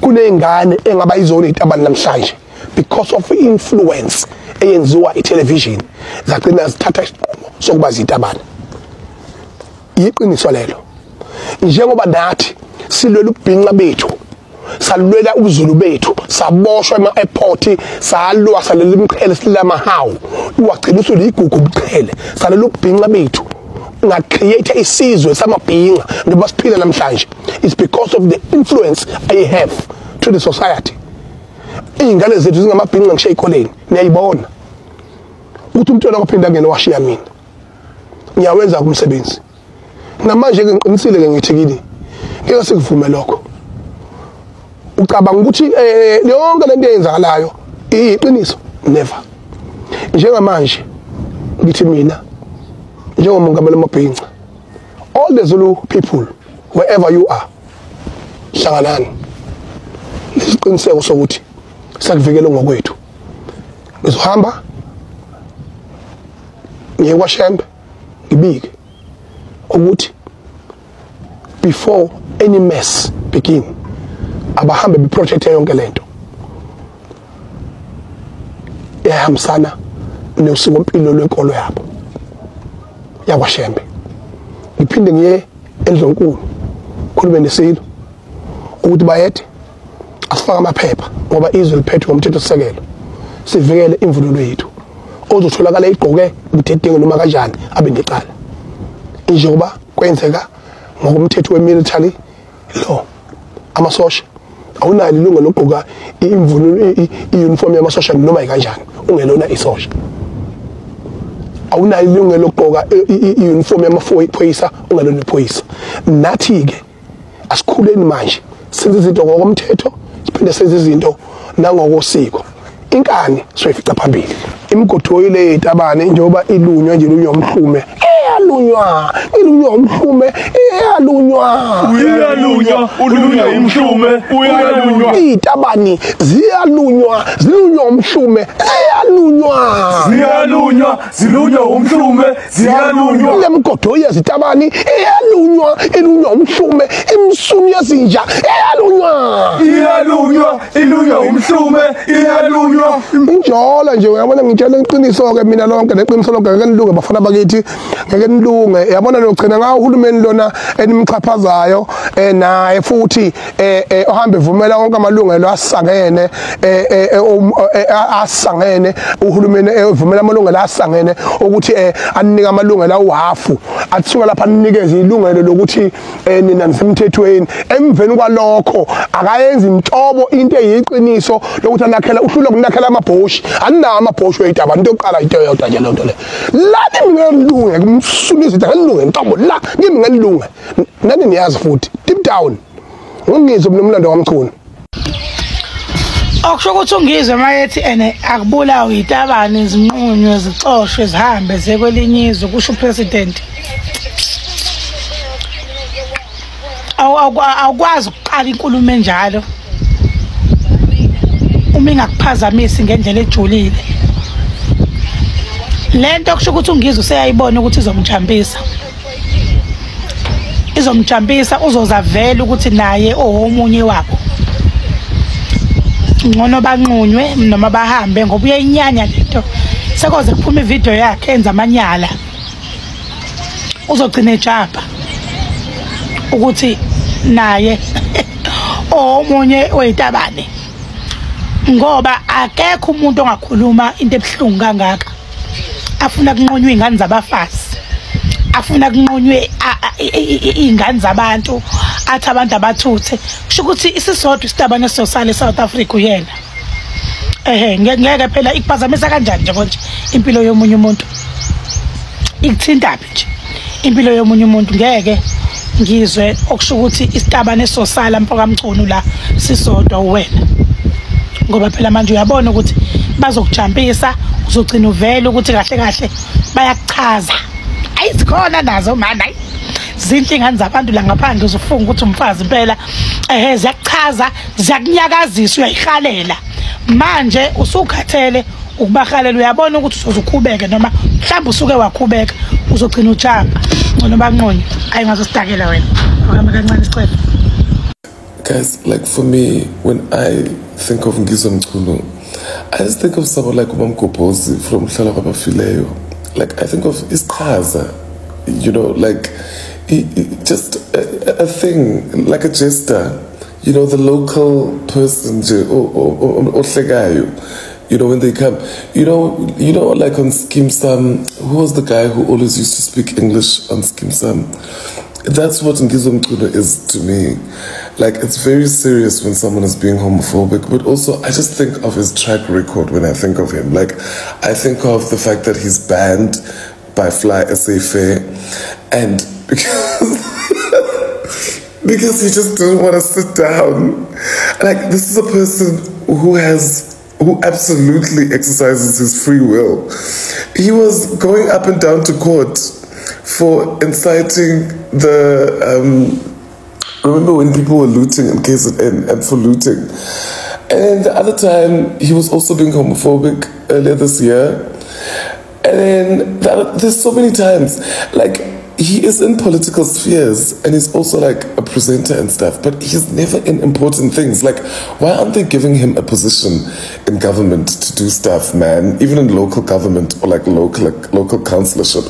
kunengane engaba izona izitabane namhlanje because of influence eyenziwa itelevision zagcina zithatha isinqumo sokuba zitabane. Iqiniso lelo. Njengoba nathi silwela ubhinqa bethu, salwela ubuzulu bethu, saboshwa ema-airport, salwa salela imqhele silama hawu. Wagcina usuligugu ubuqhele, salela ubhinqa bethu. Create isizwe samabhinqa ngoba siphila namhlanje. It's because of the influence I have to the society. Ingane zethu zingamabhinqa ngisho ezikoleni niyayibona ukuthi umntwana ophinda ngene washiya mina ngiyawenza kumsebenzi namanje ke ngiqinisile ke ngithi kini ngeke sikuvume lokho. Ucabanga ukuthi yonke lento eyenzakalayo iqiniso? Never. Njengamanje ngithi mina njengomongameli wamabhinqa, all the Zulu people wherever you are, hlanganani isiqiniseko sokuthi sakuvikela ngokwethu. Ngizohamba ngiye kwaShembe ngibike ukuthi before any mess begin abahambe beproject yonke lento ehambisana nosikompilo lwenkolo yabo yakwaShembe. Ngiphinde ngiye eNdlonkulu khulume nesilo ukuthi bayethe asifaka amaphepha ngoba izwe liphethwe ngomthetho sisekelo sivikele imvunulo yethu ozotholakala igqoke umthetho noma kanjani abe necala njengoba kwenzeka ngokomthetho wemilitary law. Amasosha awunalo ilungelo lokugqoka imvunulo iuniform yamasosha noma ikanjani ungelona isosha. Awunalo ilungelo lokugqoka iuniform yamaphoyisa ungelona iphoyisa. Nathi ke asikhuleni manje senze izinto ngokomthetho siphinde senze izinto nangokosiko. Inkani soyifica phambili imgodoyi le itabane njengoba ilunywa nje lunywa umhlume eyalunywa ilunywa umhlume eyalunywa ulunywa umhlume uyalunywa itabani zilunywa umhlume eyalunywa zilunywa umhlume ziyalunywa lemgodoyi yezitabani eyalunywa ilunywa umhlume imsumi yezinja eyalunywa ilunywa umhlume eyalunywa injola nje. Uyabona ngitshela iqiniso ke mina lonke neqiniso lonke ngeke nilunge bafana bakithi ngeke nilunge. Yabona logcina ngawo uhulumeni lona enimchaphazayo naye futhi ohambe vumela wonke amalungelo asangene asangene uhulumeni evumela amalungelo asangene ukuthi anika amalungelo awahafu athuka lapha anikeze ilungelo lokuthi nina nisemthethweni. Emveni kwalokho akayenza inhlobo into eyiqiniso lokuthi anakhela uhlula kunakhela amabhoshi aninawo amabhoshi weitaba into yokuqala into yodwa lento le la ningilunge kumsulisa ngalunge intombo la kimi ngalunge nani niyazi futhi deep down ngizwe nomlando kamchunu okusho ukuthi ungizwe mayethi akubulawa itabane izinqunywe zicoshwe zihambe zekwelinye izwe kusho upresident. Awukwazi ukuqala inkulumo enjalo uma ingakuphazamisi ngendlela ejulile. Lento kusho ukuthi ungizwe useyayibona ukuthi izomjambisa uzozavela ukuthi naye omunye wabo ngcono banqunywe noma bahambe ngoba uyayinyanya lento. Sekoze kuphuma ivideo yakhe enza amanyala uzogcina ejapha ukuthi naye omunye weyitabane ngoba akekho umuntu ongakhuluma into ebuhlungu kangaka. Afuna kunqonywe izingane zabafazi, afuna kunqonywe izingane zabantu, athi abantu abathuthe. Kusho ukuthi isisodwa isitabane sosale eSouth Africa uyena. Ngeke phela ikuphazamisa kanjani nje konje impilo yomunye umuntu. Ikuthinta nje impilo yomunye umuntu ngeke ngizwe okusho ukuthi isitabane sosala mfoka mchunu la sisodwa uwena. Ngoba phela manje uyabona ukuthi bazokujambisa uzogcina uvela ukuthi kahle kahle bayakuchaza. Ayizikhona nazo mana zinhle ingane zabantu la ngaphandle uzofunga ukuthi umfazi impela ziyakuchaza ziyakunyakazisa uyayihalela. Manje usukhathele ukubahalela uyabona ukuthi uzokhubeka noma mhlawumbe usuke wakhubeka uzogcina ujamba ngcono banqonye ayi ngazo sidakela wena akama kancane isicefe. guys, like for me, when I think of Ngizwa Mchunu, I just think of someone like Umam Kopozi from Hlalapapa Fileo. Like, I think of Iskaza, you know, like, just a thing, like a jester, you know, the local person, you know, when they come, you know, like on Skeem Sam, who was the guy who always used to speak English on Skeem Sam? That's what Ngizwa Mchunu is to me. Like, it's very serious when someone is being homophobic, but also I just think of his track record when I think of him. Like, I think of the fact that he's banned by Fly SA Fair, and because he just didn't want to sit down. Like, this is a person who absolutely exercises his free will. He was going up and down to court for inciting the remember when people were looting in KZN and for looting. And the other time he was also being homophobic earlier this year. And then there's so many times, like, he is in political spheres and he's also like a presenter and stuff, but he's never in important things. Like, why aren't they giving him a position in government to do stuff, man? Even in local government or like local councillorship.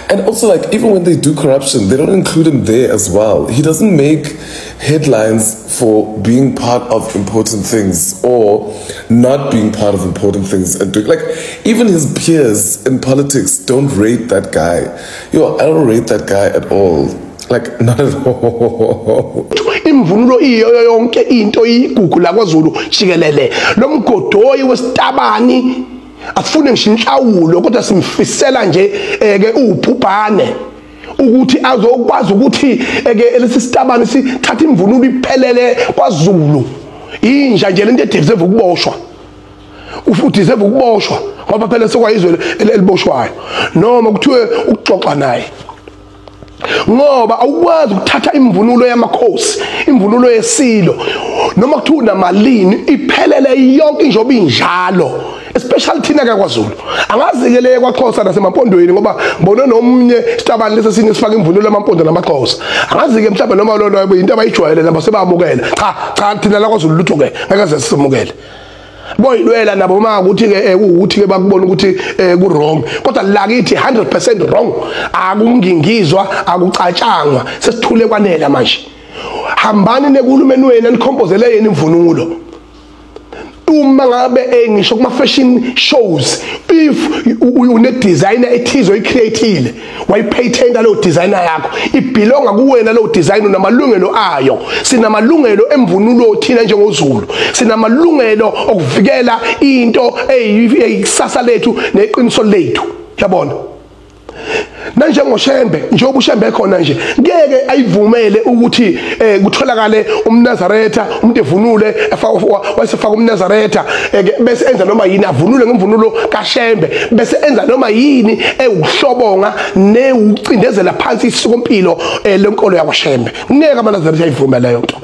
And also, like, even when they do corruption, they don't include him there as well. He doesn't make headlines for being part of important things or not being part of important things and doing, like, even his peers in politics don't rate that guy. I don't rate that guy at all. Like, not at all. Imvunulo iyo yonke into igugu la kwaZulu jikelele lo mgodoyi wesitabani afune ngisho inhlawulo kodwa simfisela nje ke ubhubhane ukuthi azokwazi ukuthi ke lesi sitabani sithatha imvunulo iphelele kwaZulu inja nje lento ediserve ukuboshwa udeserve ukuboshwa ngoba phela sekwayizwe eliboshwayo noma kuthiwe ukuxoxa naye ngoba awukwazi ukuthatha imvunulo yamakhosi imvunulo yesilo noma kuthiwa namalini iphelele yonke injoba injalo especially thina kwaZulu angazikeleke kwaXhosa nasemampondweni ngoba ngibona nomunye sitabani lesesinye sifaka imvunulo yamampondo namaXhosa angazike mhlawumbe noma lolo into abayijwayele nabo sebamukela cha thina la kwaZulu lutho ke ngeke simukele boyilwela nabo makuthi ke ukuthi ke bakubona ukuthi ku wrong kodwa lakithi 100% wrong akungingizwa akucatshangwa sesithule kwanele manje hambani nekulumeni wena nikhompozele yena imvunulo uma ngabe ngisho kuma fashion shows if une designer ethizwe icreative wayipatenta lo designer yakho ibelonga kuwena lo design namalungelo ayo sinamalungelo emvunulo thina njengoZulu sinamalungelo okuvikela into eyisasa lethu neqiniso lethu yabona nanje ngoShembe njengoba uShembe khona nje ngeke ayivumele ukuthi kutholakale umNazaretha umuntu evunule wasefaka umNazaretha bese enza noma yini avunule ngemvunulo kaShembe bese enza noma yini ewuhlobonga newucindezela phansi isikompilo lenkolo yakwaShembe ngeke amaNazaretha ayivumele leyo nto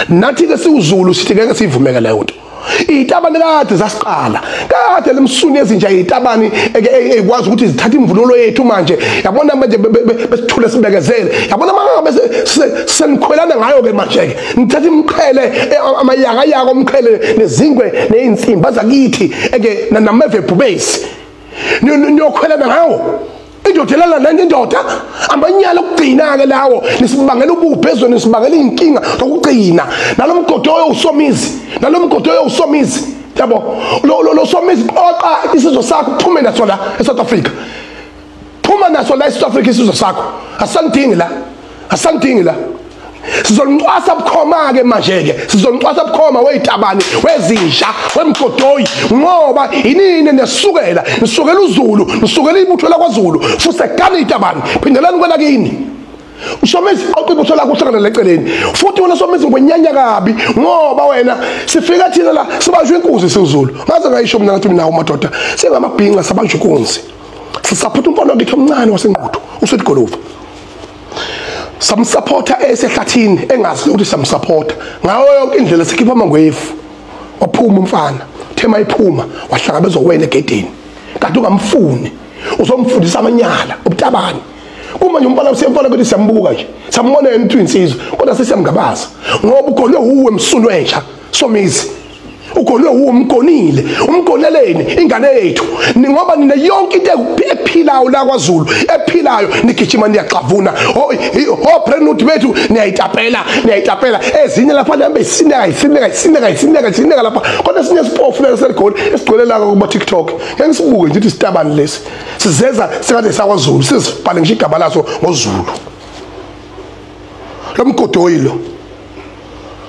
nathi ke siwuZulu sithi ngeke siyivumeke leyo nto itabani kade zasiqala kade lemsuni ezinja itabani ekwazi ukuthi zithatha imvunulo yethu manje yabona manje besithule sibekezele yabona manje senikhwelana ngayo ke manje ke ngithatha imqhele amayaka yako umqhele nezingwe neinsimbi zakithi nameve bubesi niyokhwelana ngawo indodelana nani indoda amanyala okugcina ke lawo nisibangela ububhezwe nisibangela inkinga zokugcina nalomgodoyo usomizi yabo lo somizi qoqa isizwe sakho uphume naso la eSouth Africa phuma naso la eSouth Africa isizwe sakho asandingi la sizonqwasa bukhoma ke manje ke sizonqwasa bukhoma weyitabani wezinja wemgodoyi ngoba inini nesukela uZulu nisukela ibutho la kwaZulu futhi egana itabani phindelani kwela kini uSomizi awuqibutho la kuhlangana leceleni futhi wena Somizi ngwenyanya kabi ngoba wena sifika thina la sibanjwe inkunzi siZulu ngaze ngayisho mina ngathi mina umadoda sengamabhinqa sabanjwe inkunzi sisaphatha umfana wakhe omncane wasenquthu uSweet Golovu samsupporta esehlathini engazi ukuthi samsupporta ngayo yonke indlela sikhipha amangwefu waphuma umfana thema iphuma wahlangabezwa wena egedeni kanti ungamfuni uzomfundisa amanyala ubutabani uma nje umpala usiyemfana bethi siyambuka nje sambona yena uthi insizwe kodwa sesiyamgabaza ngoba ugonwe uwe msulu entsha somizi ugonwe uwe umgonile umgoneleni ingane yethu ngoba nina yonke into ephilayo la kwaZulu ephilayo nigijima niyaxavuna prenuthi bethu niyayitapela ezinye lapha lambe isineka lapha kodwa sinye sipofu la seligoli esigcolela kuba TikTok ngeke sibuke nje isitabani lesi sizeza sekade sakwaZulu sizibhale ngisho igaba laso ngoZulu lomgodoyilo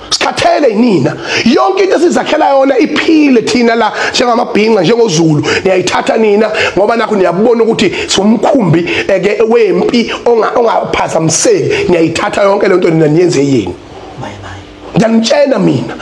sikhathele nina yonke into esizakhela yona iphile thina la njengamabhinqa njengoZulu niyayithatha nina ngoba nakho niyabona ukuthi somkhumbi ke wempi ongaphazamiseki niyayithatha yonke lento nina niyenze yini bye bye ngiyanitshela mina